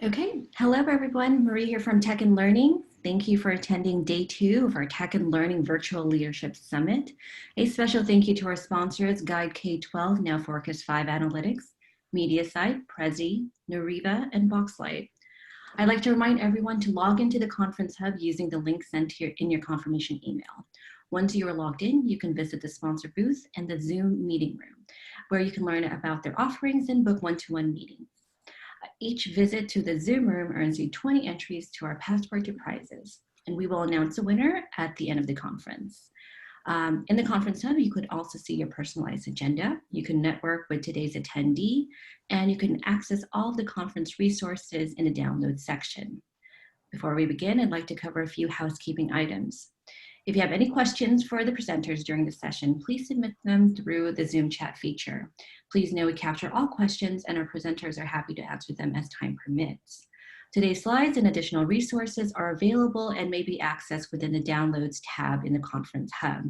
Okay, hello everyone. Marie here from Tech and Learning. Thank you for attending day 2 of our Tech and Learning Virtual Leadership Summit. A special thank you to our sponsors, Guide K-12, Now Focus 5 Analytics, MediaSite, Prezi, Nariva, and Boxlight. I'd like to remind everyone to log into the Conference Hub using the link sent here in your confirmation email. Once you are logged in, you can visit the sponsor booth and the Zoom meeting room, where you can learn about their offerings and book one-to-one meetings. Each visit to the Zoom room earns you 20 entries to our Passport to Prizes, and we will announce a winner at the end of the conference. In the Conference Hub, you could also see your personalized agenda. You can network with today's attendee, and you can access all of the conference resources in the download section. Before we begin, I'd like to cover a few housekeeping items. If you have any questions for the presenters during the session, please submit them through the Zoom chat feature. Please know we capture all questions and our presenters are happy to answer them as time permits. Today's slides and additional resources are available and may be accessed within the Downloads tab in the Conference Hub.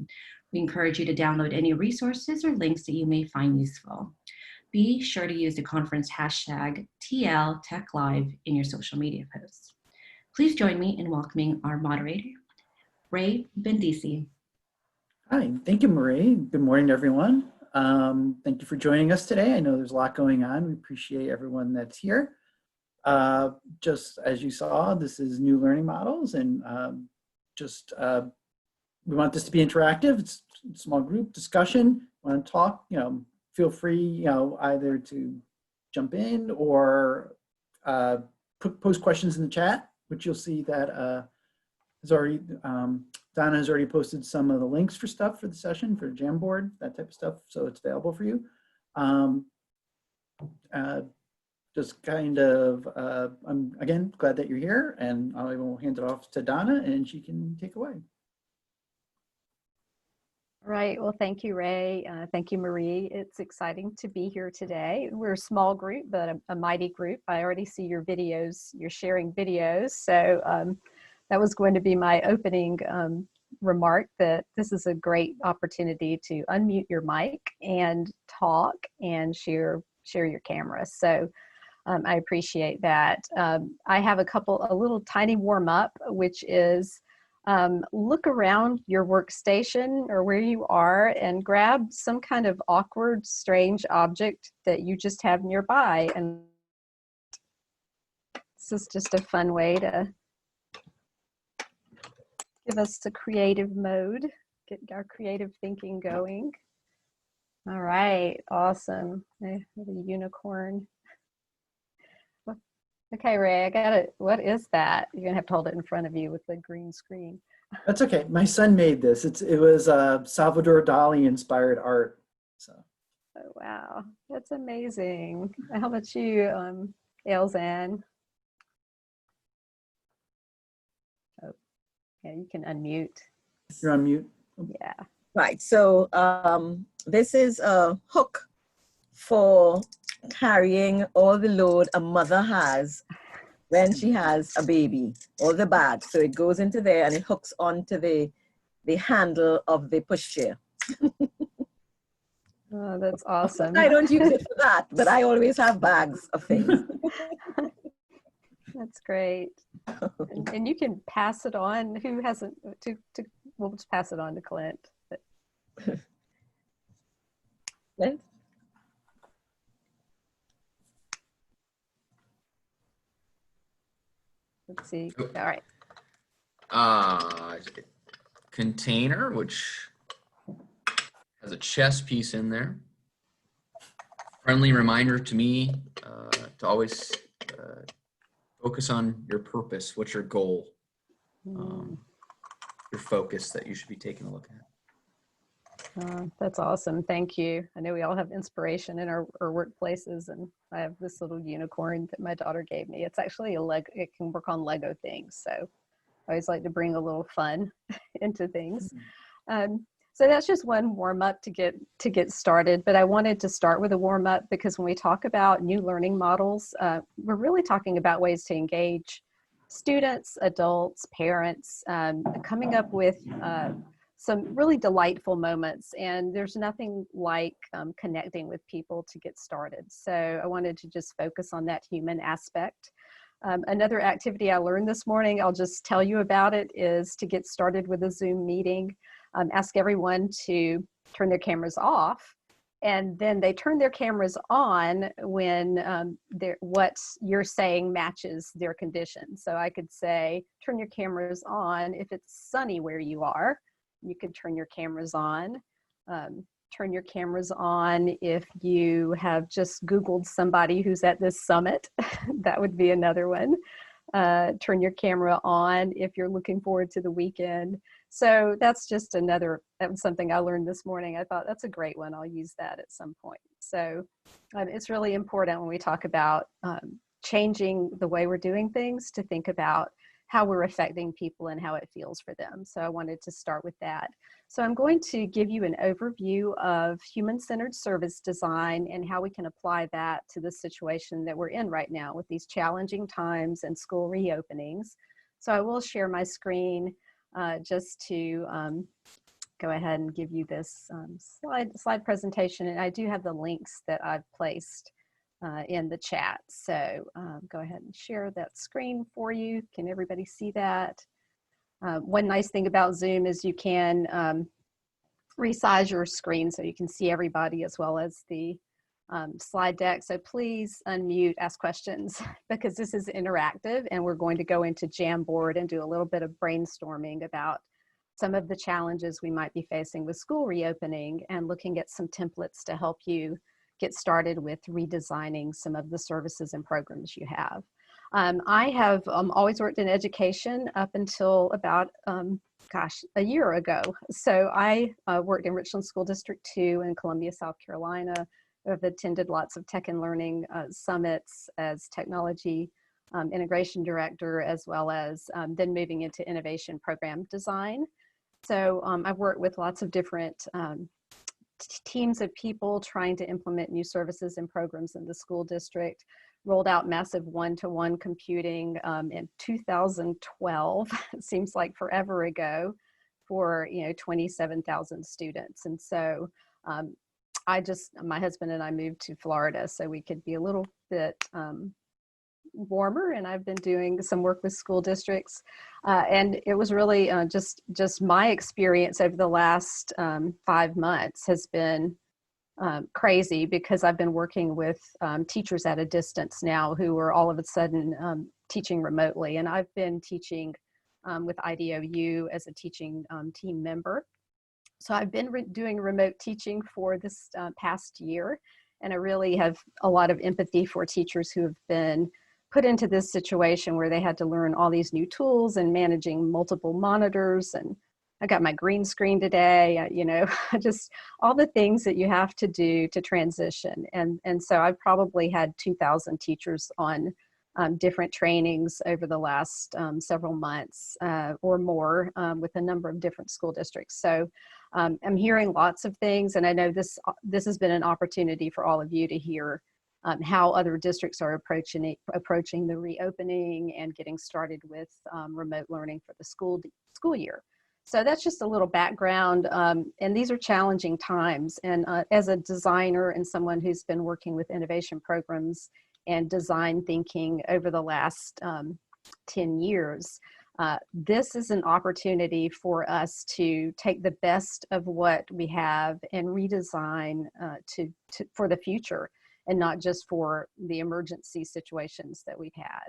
We encourage you to download any resources or links that you may find useful. Be sure to use the conference hashtag #TLTechLive in your social media posts. Please join me in welcoming our moderator, Ray Bendisi. Hi, thank you, Marie. Good morning, everyone. Thank you for joining us today. I know there's a lot going on. We appreciate everyone that's here. Just as you saw, this is new learning models, and we want this to be interactive. It's a small group discussion. Want to talk? Feel free, either to jump in or post questions in the chat, which you'll see that Donna has already posted some of the links for stuff for the session, for Jamboard, that type of stuff, so it's available for you. I'm again glad that you're here, and I will hand it off to Donna, and she can take away. All right, well, thank you, Ray. Thank you, Marie. It's exciting to be here today. We're a small group, but a mighty group. I already see your videos, you're sharing videos, so that was going to be my opening remark, that this is a great opportunity to unmute your mic and talk and share your camera. So I appreciate that. I have a little tiny warm up, which is look around your workstation or where you are and grab some kind of awkward, strange object that you just have nearby. And this is just a fun way to give us the creative mode, get our creative thinking going. All right, awesome. I have a unicorn. Okay, Ray, I got it. What is that? You're gonna have to hold it in front of you with the green screen. That's okay. My son made this. It was Salvador Dali inspired art. So. Oh wow, that's amazing. How about you, Elzan? Yeah, you can unmute. You're on mute. Yeah. Right, so this is a hook for carrying all the load a mother has when she has a baby, all the bags. So it goes into there and it hooks onto the handle of the pushchair. Oh, that's awesome. I don't use it for that, but I always have bags of things. That's great. And you can pass it on. Who hasn't? We'll just pass it on to Clint. Clint? Let's see. All right. Container, which has a chess piece in there. Friendly reminder to me to always focus on your purpose. What's your goal? Your focus that you should be taking a look at. That's awesome. Thank you. I know we all have inspiration in our workplaces, and I have this little unicorn that my daughter gave me. It's actually a Lego. It can work on Lego things. So I always like to bring a little fun into things. So that's just one warm up to get started. But I wanted to start with a warm up because when we talk about new learning models, we're really talking about ways to engage students, adults, parents, coming up with some really delightful moments. And there's nothing like connecting with people to get started. So I wanted to just focus on that human aspect Another activity I learned this morning, I'll just tell you about it, is to get started with a Zoom meeting. Ask everyone to turn their cameras off, and then they turn their cameras on when what you're saying matches their condition. So I could say, turn your cameras on if it's sunny where you are. You could turn your cameras on. Turn your cameras on if you have just Googled somebody who's at this summit. That would be another one. Turn your camera on if you're looking forward to the weekend. So that's just that was something I learned this morning. I thought that's a great one. I'll use that at some point. So it's really important when we talk about changing the way we're doing things to think about how we're affecting people and how it feels for them. So I wanted to start with that. So I'm going to give you an overview of human-centered service design and how we can apply that to the situation that we're in right now with these challenging times and school reopenings. So I will share my screen just to go ahead and give you this slide presentation. And I do have the links that I've placed in the chat. So go ahead and share that screen for you. Can everybody see that? One nice thing about Zoom is you can resize your screen so you can see everybody as well as the slide deck. So please unmute, ask questions, because this is interactive and we're going to go into Jamboard and do a little bit of brainstorming about some of the challenges we might be facing with school reopening and looking at some templates to help you get started with redesigning some of the services and programs you have. I have always worked in education up until about, a year ago. So I worked in Richland School District 2 in Columbia, South Carolina. I've attended lots of tech and learning summits as technology integration director, as well as then moving into innovation program design. So I've worked with lots of different teams of people trying to implement new services and programs in the school district. Rolled out massive one-to-one computing in 2012. It seems like forever ago, for 27,000 students. And so my husband and I moved to Florida so we could be a little bit warmer, and I've been doing some work with school districts. And it was really just my experience over the last 5 months has been crazy, because I've been working with teachers at a distance now who are all of a sudden teaching remotely. And I've been teaching with IDOU as a teaching team member. So I've been doing remote teaching for this past year. And I really have a lot of empathy for teachers who have been put into this situation where they had to learn all these new tools and managing multiple monitors. And I got my green screen today, just all the things that you have to do to transition. And so I've probably had 2,000 teachers on different trainings over the last several months or more with a number of different school districts. So I'm hearing lots of things, and I know this has been an opportunity for all of you to hear how other districts are approaching the reopening and getting started with remote learning for the school year. So that's just a little background, and these are challenging times. And as a designer and someone who's been working with innovation programs and design thinking over the last 10 years, this is an opportunity for us to take the best of what we have and redesign for the future, and not just for the emergency situations that we've had.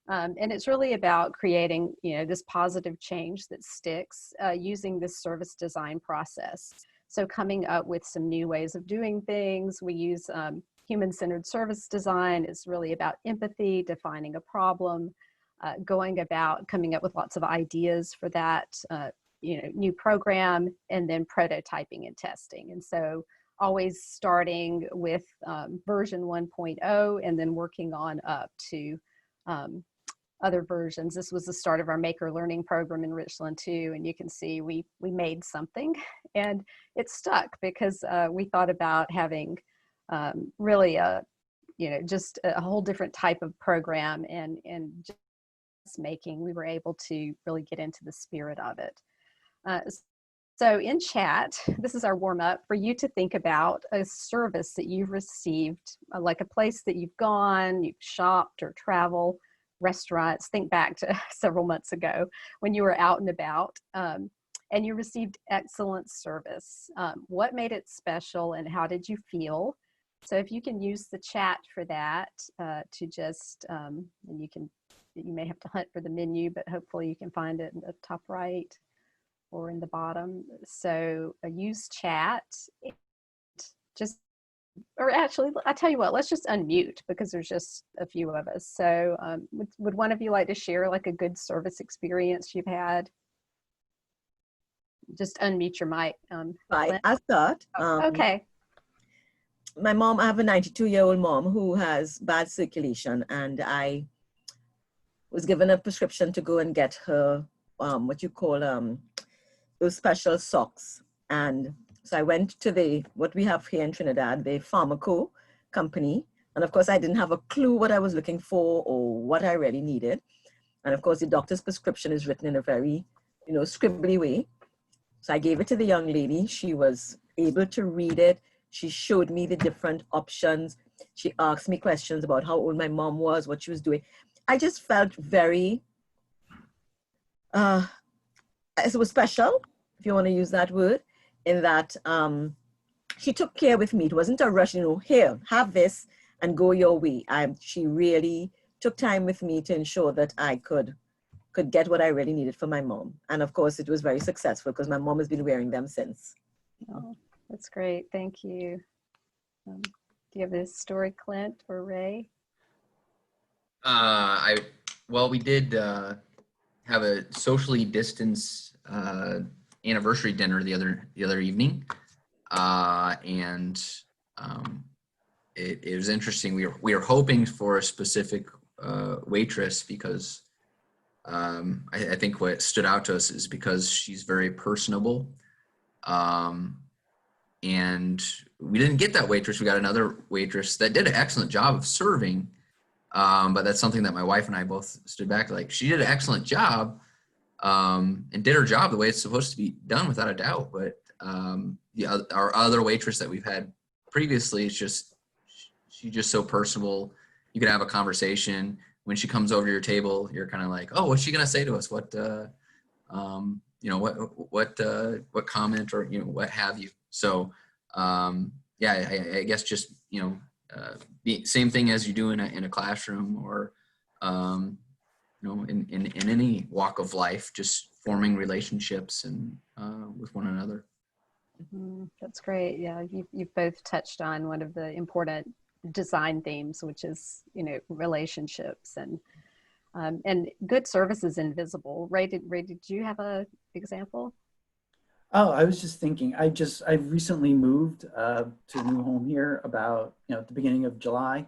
And it's really about creating, this positive change that sticks using this service design process. So coming up with some new ways of doing things. We use human-centered service design. Is really about empathy, defining a problem, coming up with lots of ideas for that, new program, and then prototyping and testing. And so always starting with version 1.0 and then working on up to other versions. This was the start of our Maker Learning program in Richland too, and you can see we made something, and it stuck because we thought about having really just a whole different type of program, and just we were able to really get into the spirit of it. So in chat, this is our warm-up for you to think about a service that you've received, like a place that you've gone, you've shopped or traveled, restaurants. Think back to several months ago when you were out and about, and you received excellent service. What made it special and how did you feel? So if you can use the chat for that, to just, and you may have to hunt for the menu, but hopefully you can find it in the top right or in the bottom. So use chat. Just, or actually, I tell you what, let's just unmute because there's just a few of us. So would one of you like to share like a good service experience you've had? Just unmute your mic. Right, Clint. I start. Okay. My mom, I have a 92-year-old mom who has bad circulation, and I was given a prescription to go and get her what you call those special socks. And so I went to what we have here in Trinidad, the Pharmaco company. And of course, I didn't have a clue what I was looking for or what I really needed. And of course, the doctor's prescription is written in a very, scribbly way. So I gave it to the young lady. She was able to read it. She showed me the different options. She asked me questions about how old my mom was, what she was doing. I just felt very, it was special, if you want to use that word, in that she took care with me. It wasn't a rush, here, have this and go your way. She really took time with me to ensure that I could get what I really needed for my mom. And of course, it was very successful because my mom has been wearing them since. Oh, that's great. Thank you. Do you have this story, Clint or Ray? Well, we did have a socially distanced anniversary dinner the other evening, and it was interesting. We were hoping for a specific waitress because I think what stood out to us is because she's very personable. And we didn't get that waitress. We got another waitress that did an excellent job of serving. But that's something that my wife and I both stood back like. She did an excellent job and did her job the way it's supposed to be done, without a doubt. But our other waitress that we've had previously, she's just so personable. You can have a conversation. When she comes over to your table, you're kind of like, oh, what's she gonna say to us? What comment or what have you. So I guess just the same thing as you do in a classroom or in any walk of life, just forming relationships and with one another. That's great. Yeah, you've both touched on one of the important design themes, which is relationships and good service is invisible. Ray, did you have a example? Oh, I was just thinking, I recently moved to a new home here about, at the beginning of July.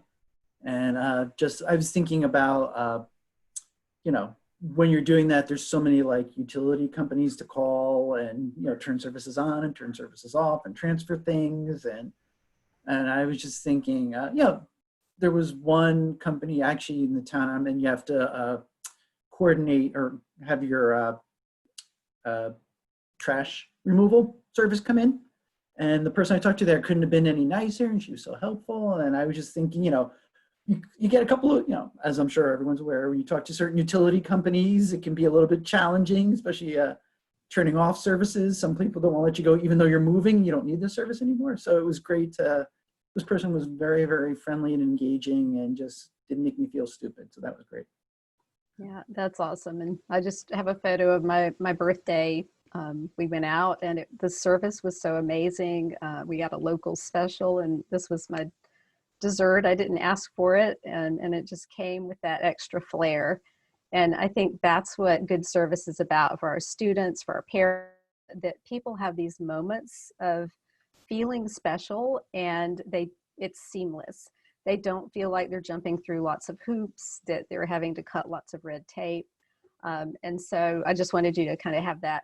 And I was thinking about, when you're doing that, there's so many like utility companies to call and, turn services on and turn services off and transfer things. And I was just thinking, there was one company actually in the town I'm in, you have to coordinate or have your trash removal service come in. And the person I talked to there couldn't have been any nicer, and she was so helpful. And I was just thinking, you get a couple of, as I'm sure everyone's aware, when you talk to certain utility companies, it can be a little bit challenging, especially turning off services. Some people don't want to let you go, even though you're moving, you don't need the service anymore. So it was great. This person was very, very friendly and engaging and just didn't make me feel stupid. So that was great. Yeah, that's awesome. And I just have a photo of my birthday. We went out and the service was so amazing. We got a local special and this was my dessert. I didn't ask for it and it just came with that extra flair. And I think that's what good service is about for our students, for our parents, that people have these moments of feeling special and it's seamless. They don't feel like they're jumping through lots of hoops, that they're having to cut lots of red tape. And so I just wanted you to kind of have that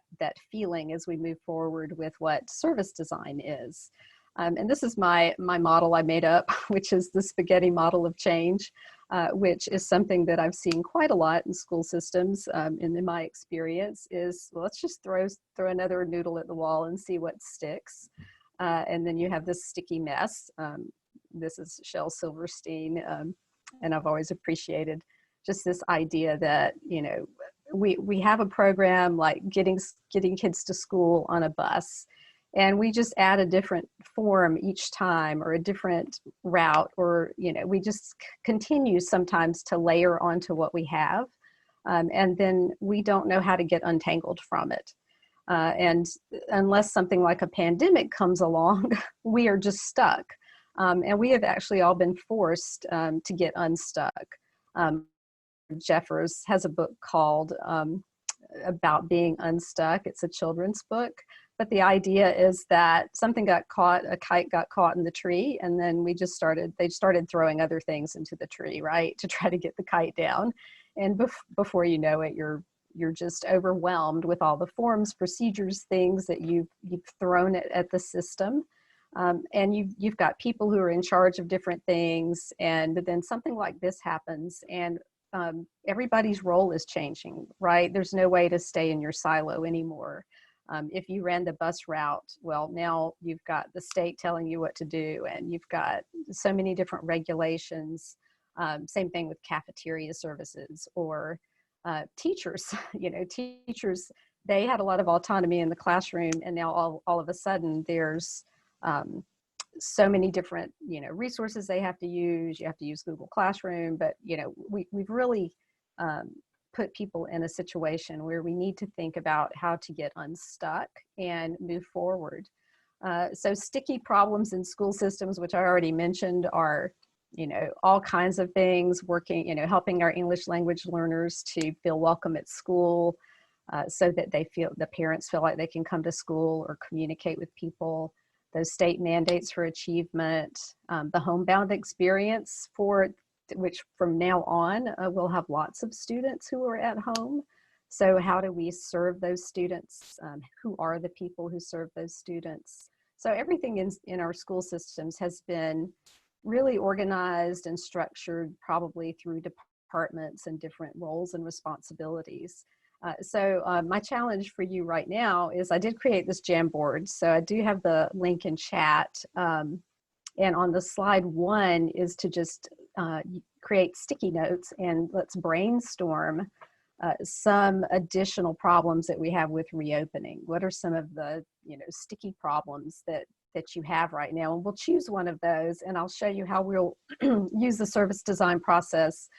feeling as we move forward with what service design is. And this is my model I made up, which is the spaghetti model of change, which is something that I've seen quite a lot in school systems. And in my experience is, well, let's just throw another noodle at the wall and see what sticks. And then you have this sticky mess. This is Shel Silverstein, and I've always appreciated just this idea that, you know, we have a program like getting kids to school on a bus, and we just add a different form each time or a different route, or, you know, we just continue sometimes to layer onto what we have. And then we don't know how to get untangled from it. And unless something like a pandemic comes along, we are just stuck. And we have actually all been forced to get unstuck. Jeffers has a book called About Being Unstuck. It's a children's book. But the idea is that something got caught, a kite got caught in the tree, and then they started throwing other things into the tree, right, to try to get the kite down. And before you know it, you're just overwhelmed with all the forms, procedures, things that you've thrown at the system. And you've got people who are in charge of different things, and then something like this happens, and everybody's role is changing, right? There's no way to stay in your silo anymore. If you ran the bus route, well, now you've got the state telling you what to do, and you've got so many different regulations. Same thing with cafeteria services or teachers. You know, teachers, they had a lot of autonomy in the classroom, and now all of a sudden there's so many different, you know, resources they have to use. You have to use Google Classroom, but, you know, we've really put people in a situation where we need to think about how to get unstuck and move forward. So sticky problems in school systems, which I already mentioned, are, you know, all kinds of things, working, you know, helping our English language learners to feel welcome at school, so that the parents feel like they can come to school or communicate with people. Those state mandates for achievement, the homebound experience, which from now on we'll have lots of students who are at home. So how do we serve those students? Who are the people who serve those students? So everything in our school systems has been really organized and structured, probably through departments and different roles and responsibilities. So my challenge for you right now is, I did create this Jamboard. So I do have the link in chat. And on the slide 1 is to just create sticky notes, and let's brainstorm some additional problems that we have with reopening. What are some of the, you know, sticky problems that you have right now? And we'll choose one of those, and I'll show you how we'll use the service design process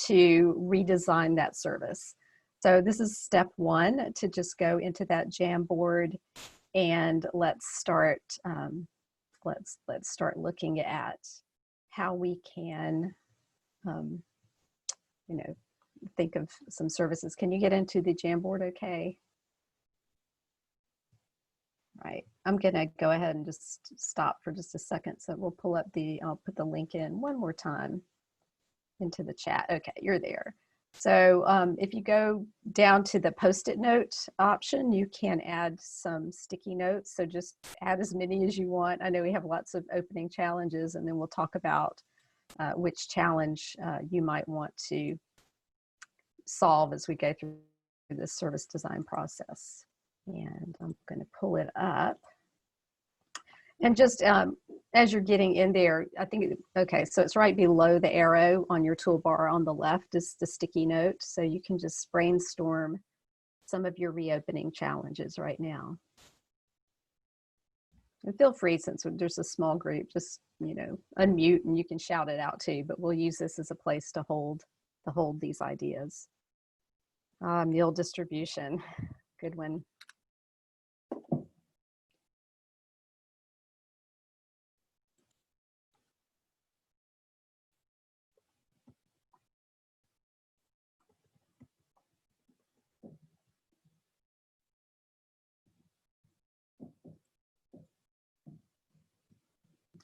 to redesign that service. So this is step 1, to just go into that Jamboard, and let's start looking at how we can, you know, think of some services. Can you get into the Jamboard okay? Right, I'm gonna go ahead and just stop for just a second. So we'll pull up I'll put the link in one more time into the chat. Okay, you're there. So if you go down to the Post-it note option, you can add some sticky notes. So just add as many as you want. I know we have lots of opening challenges, and then we'll talk about which challenge you might want to solve as we go through this service design process. And I'm going to pull it up. And just as you're getting in there, I think, okay, so it's right below the arrow on your toolbar on the left is the sticky note. So you can just brainstorm some of your reopening challenges right now. And feel free, since there's a small group, just, you know, unmute and you can shout it out too, but we'll use this as a place to hold these ideas. Meal distribution, good one.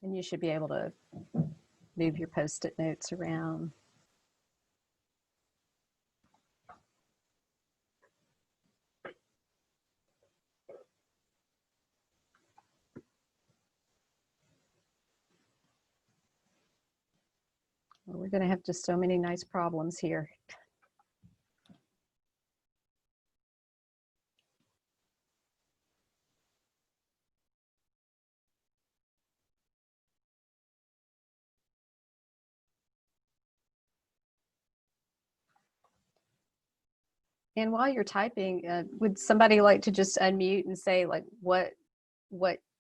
And you should be able to move your Post-it notes around. Well, we're going to have just so many nice problems here. And while you're typing, would somebody like to just unmute and say, like, what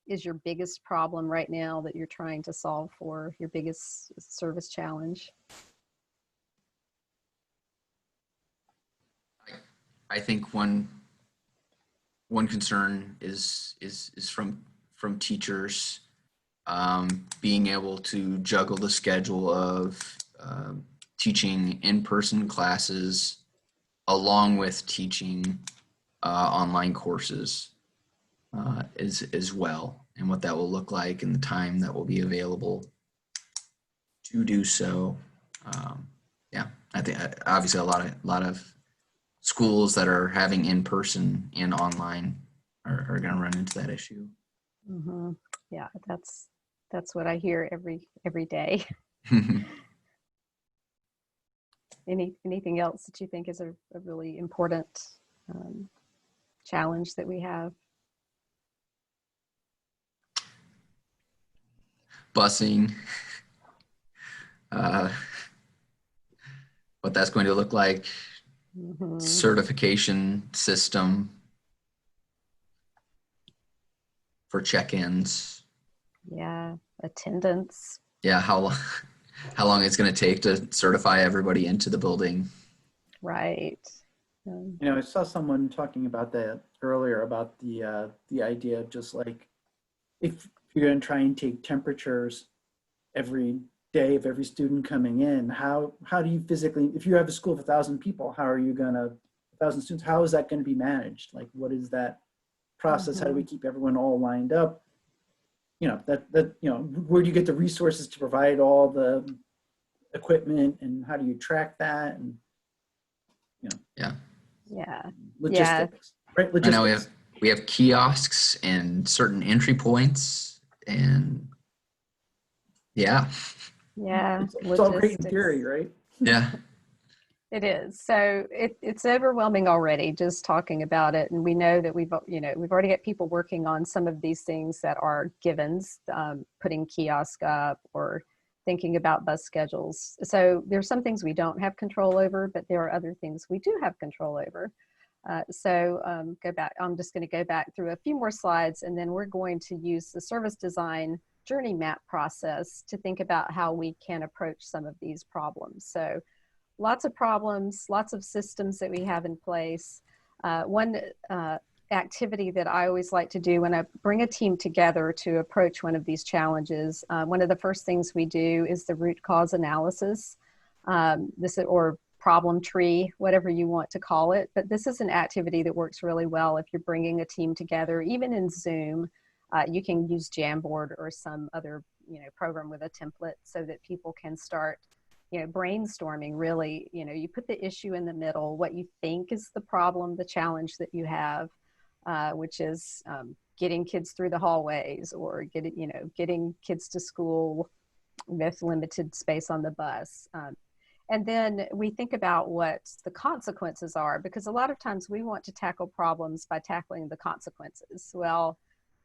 is your biggest problem right now that you're trying to solve for, your biggest service challenge? I think one concern is from teachers being able to juggle the schedule of teaching in-person classes along with teaching online courses as well, and what that will look like and the time that will be available to do so. Yeah, I think obviously a lot of schools that are having in-person and online are going to run into that issue. Mm-hmm. Yeah, that's what I hear every day. Anything else that you think is a really important challenge that we have? Busing, what that's going to look like, Mm-hmm. certification system for check-ins. Yeah, attendance. Yeah, how long it's going to take to certify everybody into the building. Right. You know, I saw someone talking about that earlier, about the idea of just like, if you're going to try and take temperatures every day of every student coming in, how do you physically, if you have a school of 1,000 people, how are you going to, 1,000 students, how is that going to be managed? Like, what is that process? How do we keep everyone all lined up? You know, that you know, where do you get the resources to provide all the equipment, and how do you track that? And, you know, Yeah. logistics, right? I know Logistics. we have kiosks and certain entry points, and yeah. It's all great in theory, right? Yeah. It is. So it's overwhelming already just talking about it. And we know that we've already got people working on some of these things that are givens, putting kiosk up or thinking about bus schedules. So there's some things we don't have control over, but there are other things we do have control over. Go back. I'm just going to go back through a few more slides, and then we're going to use the service design journey map process to think about how we can approach some of these problems. So lots of problems, lots of systems that we have in place. One activity that I always like to do when I bring a team together to approach one of these challenges, one of the first things we do is the root cause analysis. Or problem tree, whatever you want to call it. But this is an activity that works really well if you're bringing a team together, even in Zoom. You can use Jamboard or some other program with a template so that people can start brainstorming. Really, you put the issue in the middle, what you think is the problem, the challenge that you have, which is getting kids through the hallways, or getting kids to school with limited space on the bus. And then we think about what the consequences are, because a lot of times we want to tackle problems by tackling the consequences. Well,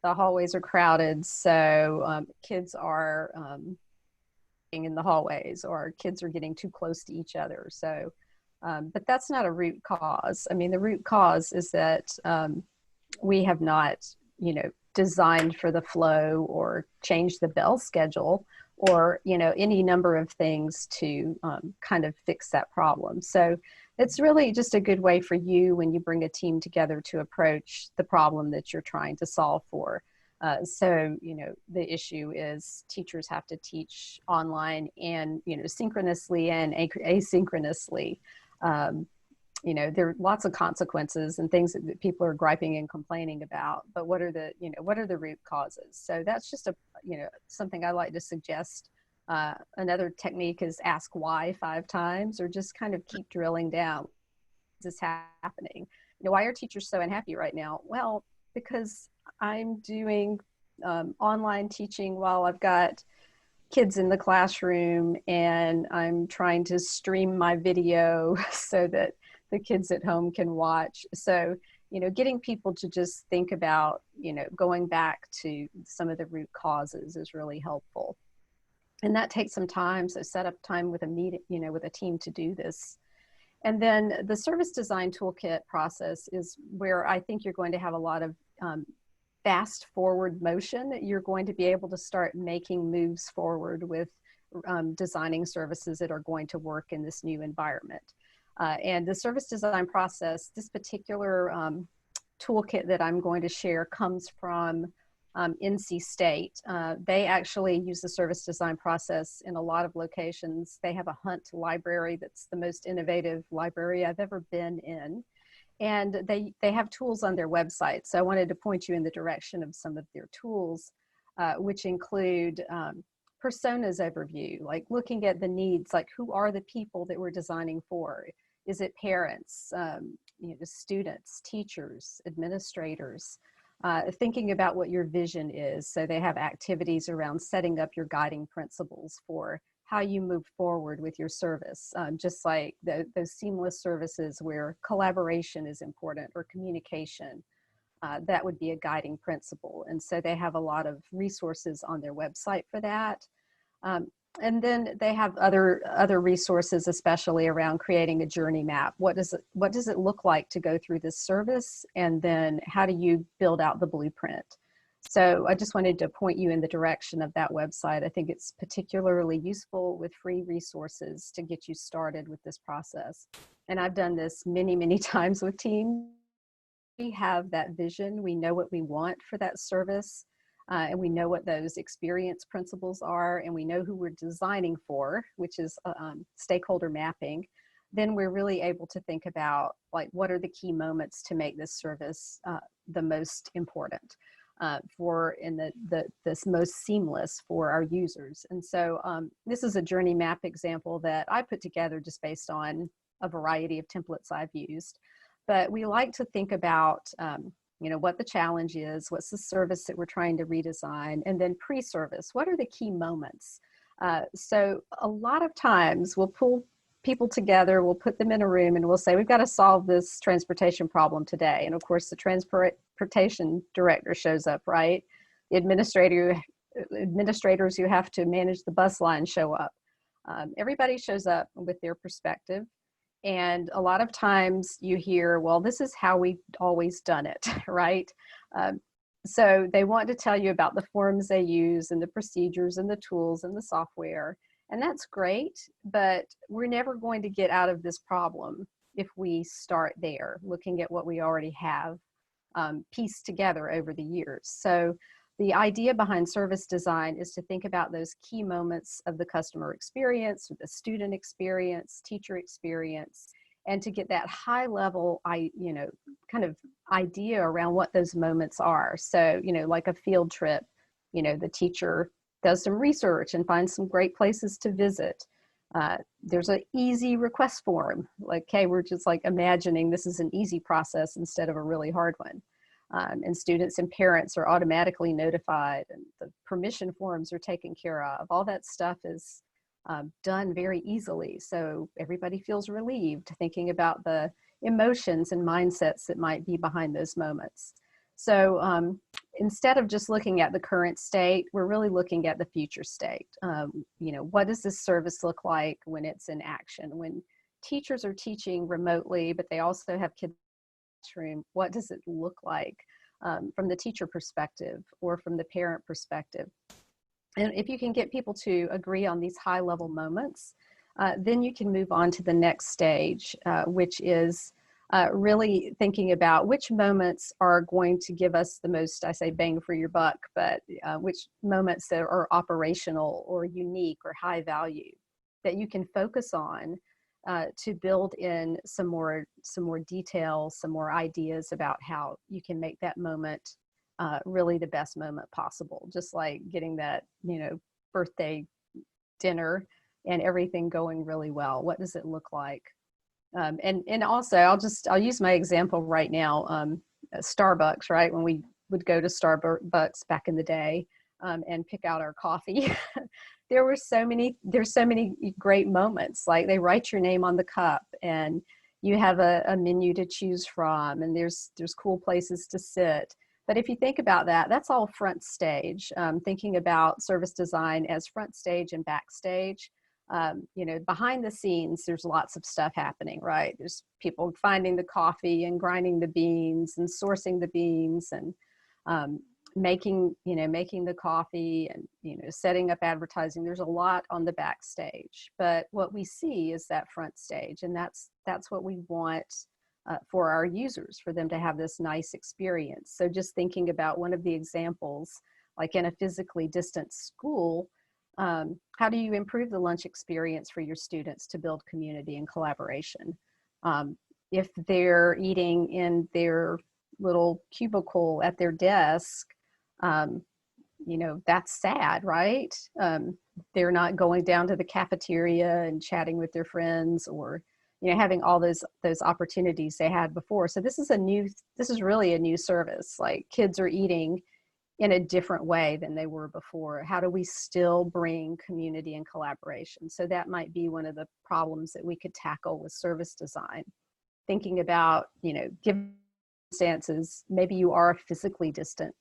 the hallways are crowded, so kids are in the hallways, or kids are getting too close to each other. So, but that's not a root cause. I mean, the root cause is that we have not, designed for the flow or changed the bell schedule, or any number of things to kind of fix that problem. So it's really just a good way for you, when you bring a team together, to approach the problem that you're trying to solve for. So the issue is teachers have to teach online and synchronously and asynchronously. There are lots of consequences and things that people are griping and complaining about, but what are the root causes? So that's just something I like to suggest. Another technique is ask why 5 times, or just kind of keep drilling down. Is this happening? Why are teachers so unhappy right now? Well, because I'm doing online teaching while I've got kids in the classroom, and I'm trying to stream my video so that the kids at home can watch. So, getting people to just think about, going back to some of the root causes is really helpful. And that takes some time. So set up time with a meeting, with a team to do this. And then the service design toolkit process is where I think you're going to have a lot of fast forward motion. You're going to be able to start making moves forward with designing services that are going to work in this new environment. And the service design process, this particular toolkit that I'm going to share comes from NC State. They actually use the service design process in a lot of locations. They have a Hunt library that's the most innovative library I've ever been in. And they have tools on their website. So I wanted to point you in the direction of some of their tools, which include personas overview, like looking at the needs, like who are the people that we're designing for? Is it parents, students, teachers, administrators? Thinking about what your vision is. So they have activities around setting up your guiding principles for how you move forward with your service, just like those seamless services where collaboration is important or communication. That would be a guiding principle. And so they have a lot of resources on their website for that. And then they have other resources, especially around creating a journey map. What does it look like to go through this service? And then how do you build out the blueprint? So I just wanted to point you in the direction of that website. I think it's particularly useful with free resources to get you started with this process. And I've done this many, many times with teams. We have that vision. We know what we want for that service. And we know what those experience principles are, and we know who we're designing for, which is stakeholder mapping. Then we're really able to think about, like, what are the key moments to make this service the most important this most seamless for our users. And so this is a journey map example that I put together just based on a variety of templates I've used. But we like to think about what the challenge is, what's the service that we're trying to redesign, and then pre-service, what are the key moments? So a lot of times we'll pull people together, we'll put them in a room and we'll say, we've got to solve this transportation problem today. And of course the transportation director shows up, right? The administrators who have to manage the bus line show up. Everybody shows up with their perspective. And a lot of times you hear, well, this is how we've always done it, right? So they want to tell you about the forms they use and the procedures and the tools and the software. And that's great, but we're never going to get out of this problem if we start there, looking at what we already have pieced together over the years. So the idea behind service design is to think about those key moments of the customer experience, or the student experience, teacher experience, and to get that high level, kind of idea around what those moments are. So, like a field trip, the teacher does some research and finds some great places to visit. There's an easy request form, like, hey, we're just like imagining this is an easy process instead of a really hard one. And students and parents are automatically notified, and the permission forms are taken care of. All that stuff is done very easily. So everybody feels relieved thinking about the emotions and mindsets that might be behind those moments. So instead of just looking at the current state, we're really looking at the future state. What does this service look like when it's in action? When teachers are teaching remotely, but they also have kids room, what does it look like from the teacher perspective or from the parent perspective? And if you can get people to agree on these high level moments, then you can move on to the next stage, which is really thinking about which moments are going to give us the most, I say, bang for your buck, but which moments that are operational or unique or high value that you can focus on to build in some more detail, some more ideas about how you can make that moment really the best moment possible. Just like getting that, birthday dinner and everything going really well. What does it look like? And also, I'll use my example right now. Starbucks, right? When we would go to Starbucks back in the day and pick out our coffee. There's so many great moments. Like, they write your name on the cup and you have a menu to choose from, and there's cool places to sit. But if you think about that, that's all front stage. Thinking about service design as front stage and backstage. You know, behind the scenes, there's lots of stuff happening, right? There's people finding the coffee and grinding the beans and sourcing the beans and making the coffee and, you know, setting up advertising. There's a lot on the backstage, but what we see is that front stage, and that's what we want for our users, for them to have this nice experience. So just thinking about one of the examples, like in a physically distant school, how do you improve the lunch experience for your students to build community and collaboration? If they're eating in their little cubicle at their desk, you know, that's sad, right? They're not going down to the cafeteria and chatting with their friends, or, you know, having all those opportunities they had before. So this is really a new service. Like, kids are eating in a different way than they were before. How do we still bring community and collaboration? So that might be one of the problems that we could tackle with service design. Thinking about, you know, given circumstances, maybe you are physically distant,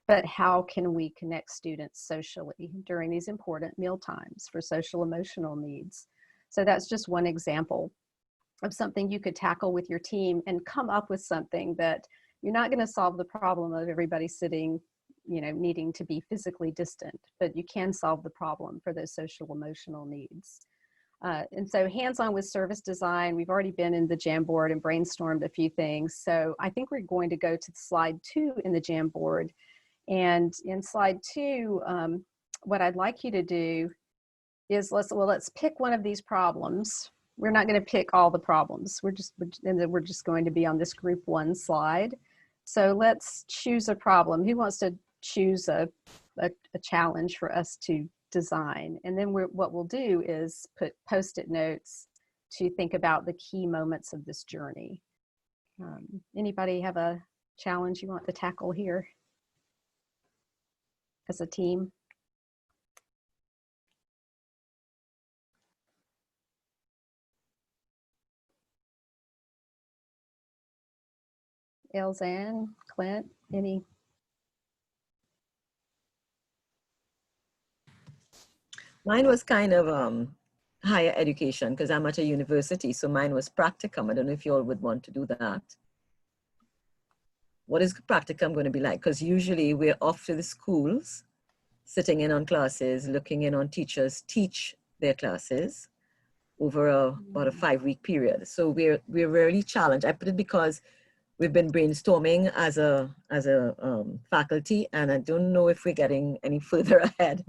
but how can we connect students socially during these important meal times for social emotional needs? So that's just one example of something you could tackle with your team and come up with something that you're not going to solve the problem of everybody sitting, you know, needing to be physically distant, but you can solve the problem for those social emotional needs. And so hands-on with service design, we've already been in the Jamboard and brainstormed a few things. So I think we're going to go to slide 2 in the Jamboard. And in slide 2, what I'd like you to do is let's pick one of these problems. We're not going to pick all the problems. We're just going to be on this group 1 slide. So let's choose a problem. Who wants to choose a challenge for us to design? And then what we'll do is put Post-it notes to think about the key moments of this journey. Anybody have a challenge you want to tackle here as a team? Elzan, Clint, any? Mine was kind of higher education, because I'm at a university, so mine was practicum. I don't know if you all would want to do that. What is practicum going to be like? Because usually we're off to the schools, sitting in on classes, looking in on teachers teach their classes over about a 5-week period. So we're really challenged. I put it because we've been brainstorming as a faculty, and I don't know if we're getting any further ahead.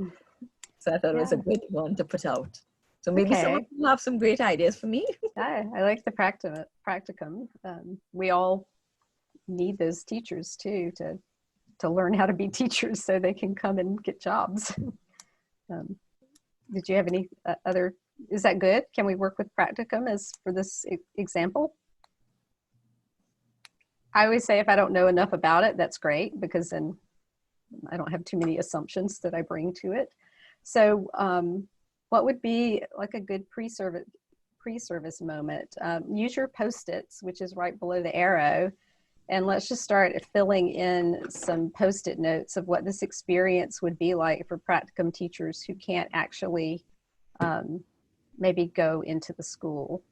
So I thought it was a good one to put out. So maybe someone will have some great ideas for me. I like the practicum. We all need those teachers too, to learn how to be teachers so they can come and get jobs. Did you have any other, is that good? Can we work with practicum as for this example? I always say if I don't know enough about it, that's great, because then I don't have too many assumptions that I bring to it. So what would be like a good pre-service moment? Use your Post-its, which is right below the arrow, and let's just start filling in some Post-it notes of what this experience would be like for practicum teachers who can't actually maybe go into the school.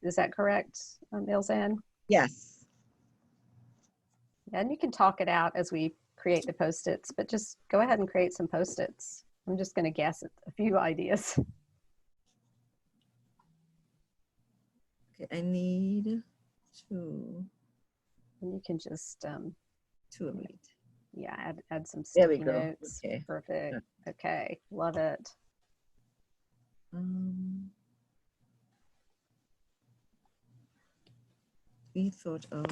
Is that correct, Elzan? Yes. And you can talk it out as we create the Post-its, but just go ahead and create some Post-its. I'm just going to guess at a few ideas. Okay, I need 2. And you can just, 2 of it. yeah, add some There we sticky go. notes. Okay. Perfect. Okay, love it. We thought of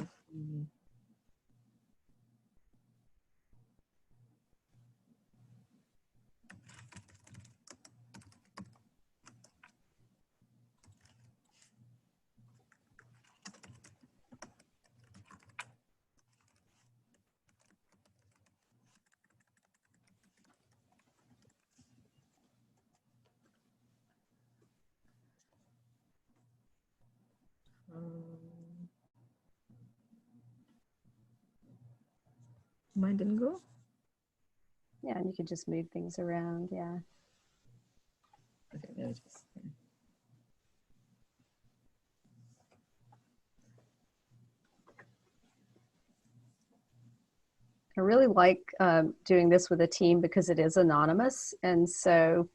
mine didn't go. Yeah, and you can just move things around. Yeah. Okay, let me just. I really like doing this with a team because it is anonymous. And so,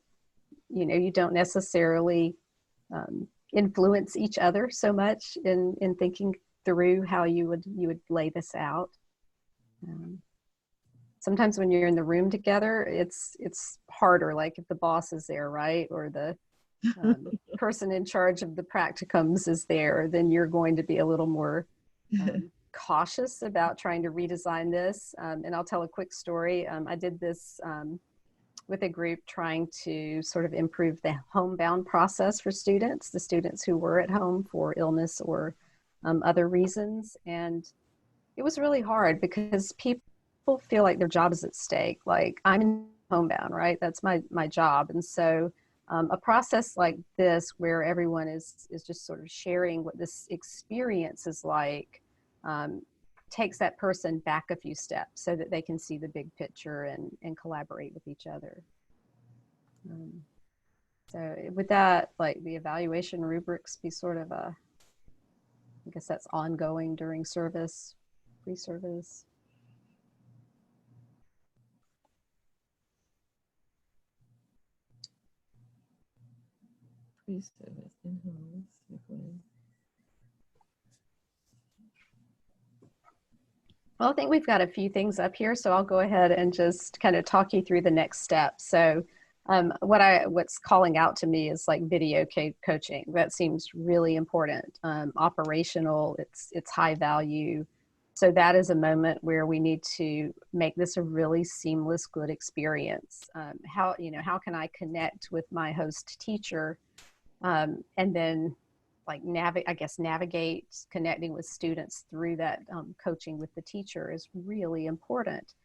you know, you don't necessarily influence each other so much in thinking through how you would lay this out. Sometimes when you're in the room together, it's harder, like if the boss is there, right? Or the person in charge of the practicums is there, then you're going to be a little more cautious about trying to redesign this. And I'll tell a quick story. I did this with a group trying to sort of improve the homebound process for students, the students who were at home for illness or other reasons. And it was really hard because people feel like their job is at stake. Like, I'm in homebound, right? That's my job. And so a process like this, where everyone is just sort of sharing what this experience is like, takes that person back a few steps so that they can see the big picture and collaborate with each other. So with that, like, the evaluation rubrics be sort of I guess that's ongoing during service, pre-service. Pre-service, in-house, recording. Well, I think we've got a few things up here, so I'll go ahead and just kind of talk you through the next step. So what's calling out to me is like video coaching. That seems really important. Operational, it's high value. So that is a moment where we need to make this a really seamless, good experience. How can I connect with my host teacher and then like navigate connecting with students through that coaching with the teacher is really important.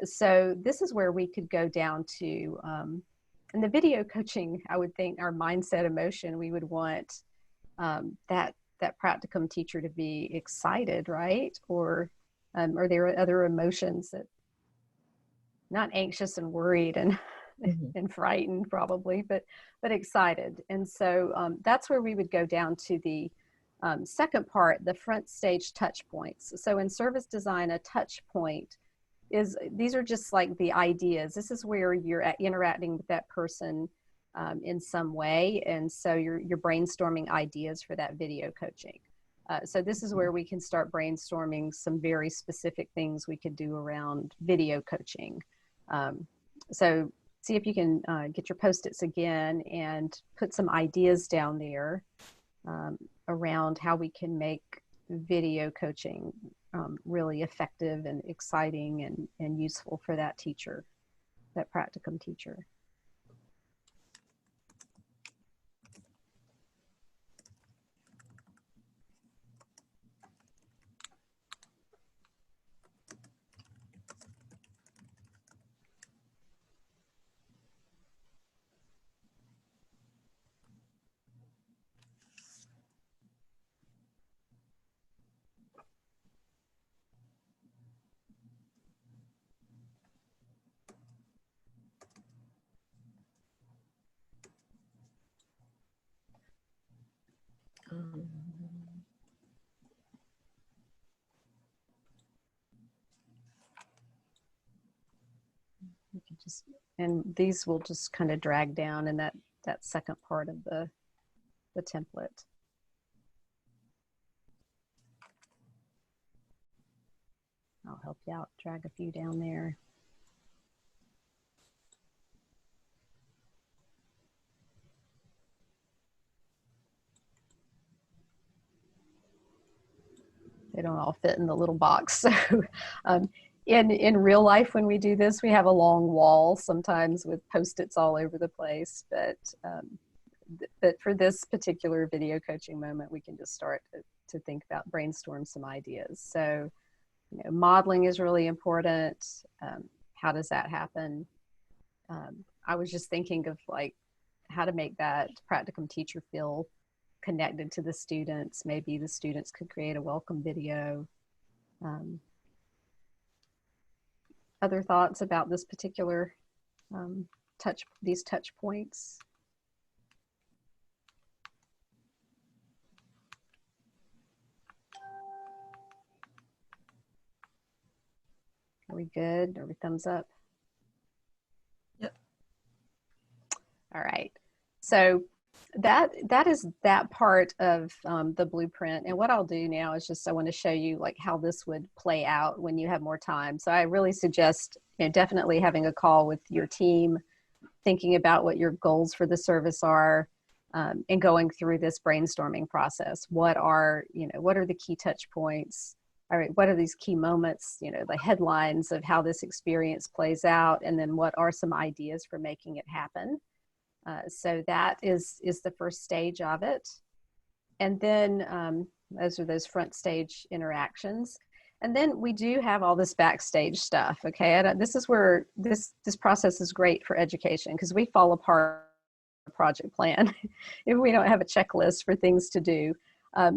So this is where we could go down to, in the video coaching, I would think our mindset emotion, we would want that practicum teacher to be excited, right? Or are there other emotions that, not anxious and worried and and frightened probably, but excited. And so that's where we would go down to the second part, the front stage touch points. So in service design, a touch point these are just like the ideas. This is where you're interacting with that person in some way. And so you're brainstorming ideas for that video coaching. So this is where we can start brainstorming some very specific things we could do around video coaching. So see if you can get your Post-its again and put some ideas down there around how we can make video coaching really effective and exciting and useful for that teacher, that practicum teacher. You can just, and these will just kind of drag down in that second part of the template. I'll help you out, drag a few down there. They don't all fit in the little box. So in real life, when we do this, we have a long wall sometimes with Post-its all over the place. But for this particular video coaching moment, we can just start to think about, brainstorm some ideas. So, modeling is really important. How does that happen? I was just thinking of like how to make that practicum teacher feel connected to the students. Maybe the students could create a welcome video. Other thoughts about this particular these touch points? Are we good? Are we thumbs up? Yep. All right. So that is that part of the blueprint. And what I'll do now is just I want to show you like how this would play out when you have more time. So I really suggest, you know, definitely having a call with your team, thinking about what your goals for the service are, and going through this brainstorming process. What are the key touch points? All right, what are these key moments, you know, the headlines of how this experience plays out, and then what are some ideas for making it happen? So that is the first stage of it. And then those are those front stage interactions. And then we do have all this backstage stuff, okay? This is where this process is great for education, because we fall apart a project plan if we don't have a checklist for things to do.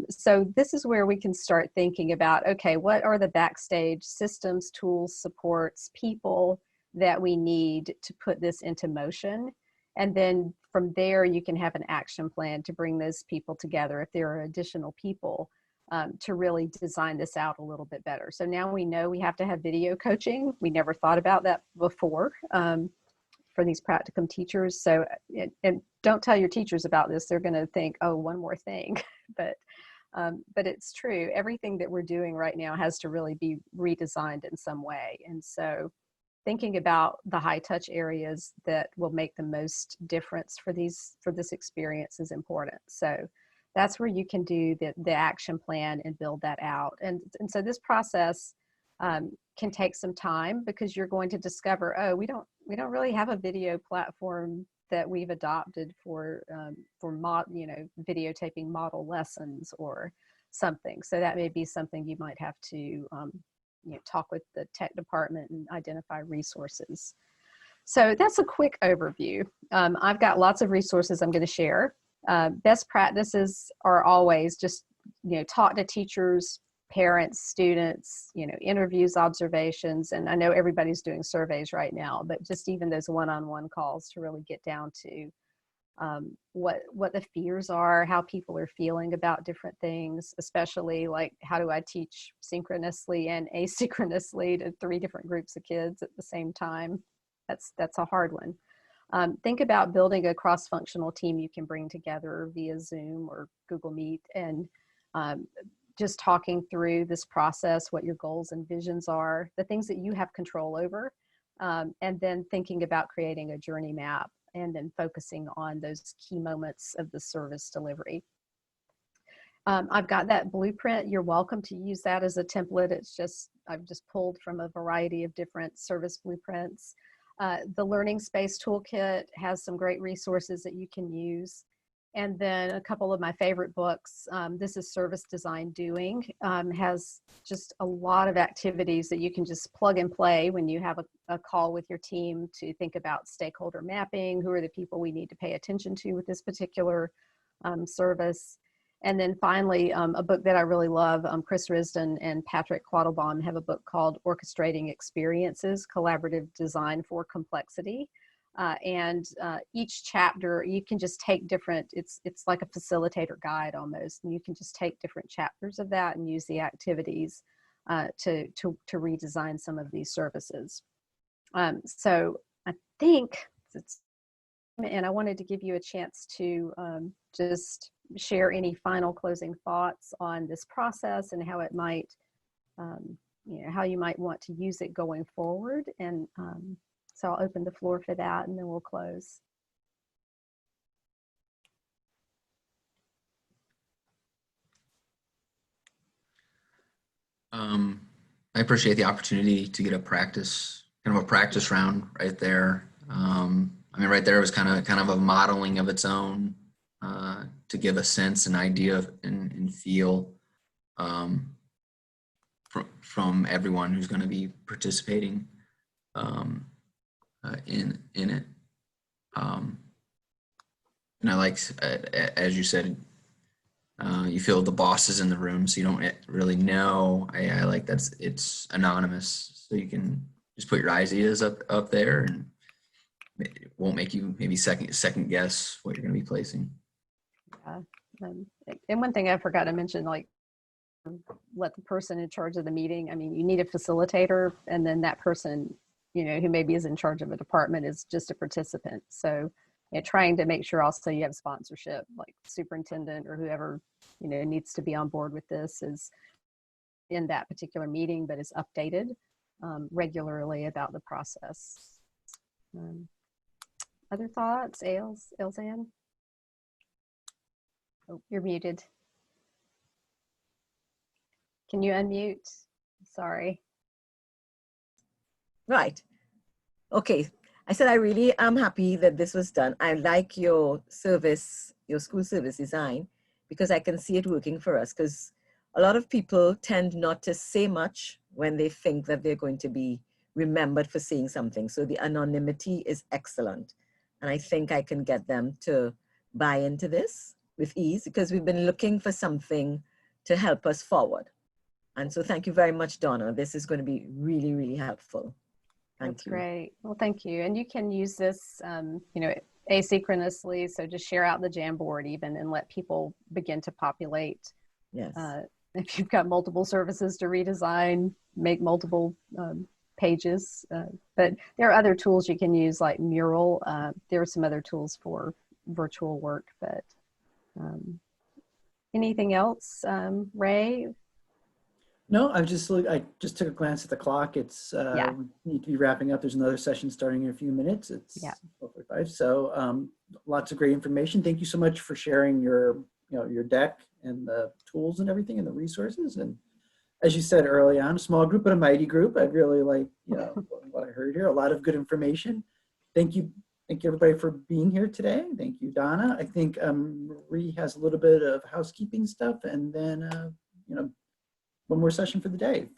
So this is where we can start thinking about, okay, what are the backstage systems, tools, supports, people that we need to put this into motion? And then from there, you can have an action plan to bring those people together if there are additional people to really design this out a little bit better. So now we know we have to have video coaching. We never thought about that before for these practicum teachers. So, and don't tell your teachers about this. They're gonna think, oh, one more thing. But it's true. Everything that we're doing right now has to really be redesigned in some way. And so thinking about the high touch areas that will make the most difference for this experience is important. So that's where you can do the action plan and build that out. And so this process can take some time, because you're going to discover, oh, we don't really have a video platform that we've adopted for videotaping model lessons or something. So that may be something you might have to talk with the tech department and identify resources. So that's a quick overview. I've got lots of resources I'm going to share. Best practices are always just, talk to teachers, parents, students, interviews, observations. And I know everybody's doing surveys right now, but just even those one-on-one calls to really get down to what the fears are, how people are feeling about different things, especially like how do I teach synchronously and asynchronously to 3 different groups of kids at the same time. That's a hard one. Think about building a cross-functional team you can bring together via Zoom or Google Meet, and just talking through this process, what your goals and visions are, the things that you have control over, and then thinking about creating a journey map, and then focusing on those key moments of the service delivery. I've got that blueprint. You're welcome to use that as a template. I've just pulled from a variety of different service blueprints. The Learning Space Toolkit has some great resources that you can use. And then a couple of my favorite books. This is Service Design Doing, has just a lot of activities that you can just plug and play when you have a call with your team to think about stakeholder mapping. Who are the people we need to pay attention to with this particular service? And then finally, a book that I really love, Chris Risden and Patrick Quattlebaum have a book called Orchestrating Experiences, Collaborative Design for Complexity. Each chapter, you can just take different, it's like a facilitator guide almost, and you can just take different chapters of that and use the activities to redesign some of these services. So I think and I wanted to give you a chance to just share any final closing thoughts on this process and how it might, how you might want to use it going forward. And so I'll open the floor for that, and then we'll close. I appreciate the opportunity to get a practice round right there. Right there was kind of a modeling of its own to give a sense, an idea, and feel from everyone who's going to be participating in it. And I like, as you said, you feel the boss is in the room, so you don't really know. I like that it's anonymous, so you can just put your ideas up there, and it won't make you maybe second guess what you're going to be placing. Yeah. And one thing I forgot to mention, like let the person in charge of the meeting, I mean, you need a facilitator, and then that person, you know, who maybe is in charge of a department is just a participant. So trying to make sure also you have sponsorship, like superintendent or whoever, you know, needs to be on board with this is in that particular meeting, but is updated regularly about the process. Other thoughts, Elzan? Oh, you're muted. Can you unmute? Sorry. Right. Okay. I said I really am happy that this was done. I like your service, your school service design, because I can see it working for us. Because a lot of people tend not to say much when they think that they're going to be remembered for saying something. So the anonymity is excellent. And I think I can get them to buy into this with ease, because we've been looking for something to help us forward. And so thank you very much, Donna. This is going to be really, really helpful. Thank That's you. great. Well, thank you. And you can use this, you know, asynchronously. So just share out the Jamboard even and let people begin to populate. Yes. If you've got multiple services to redesign, make multiple pages. But there are other tools you can use like Mural. There are some other tools for virtual work, but anything else, Ray? No, I just took a glance at the clock. It's Yeah. we need to be wrapping up. There's another session starting in a few minutes. It's Yeah. 12:45. So lots of great information. Thank you so much for sharing your your deck and the tools and everything and the resources. And as you said early on, a small group but a mighty group. I really like what I heard here. A lot of good information. Thank you everybody for being here today. Thank you, Donna. I think Marie has a little bit of housekeeping stuff, and then one more session for the day.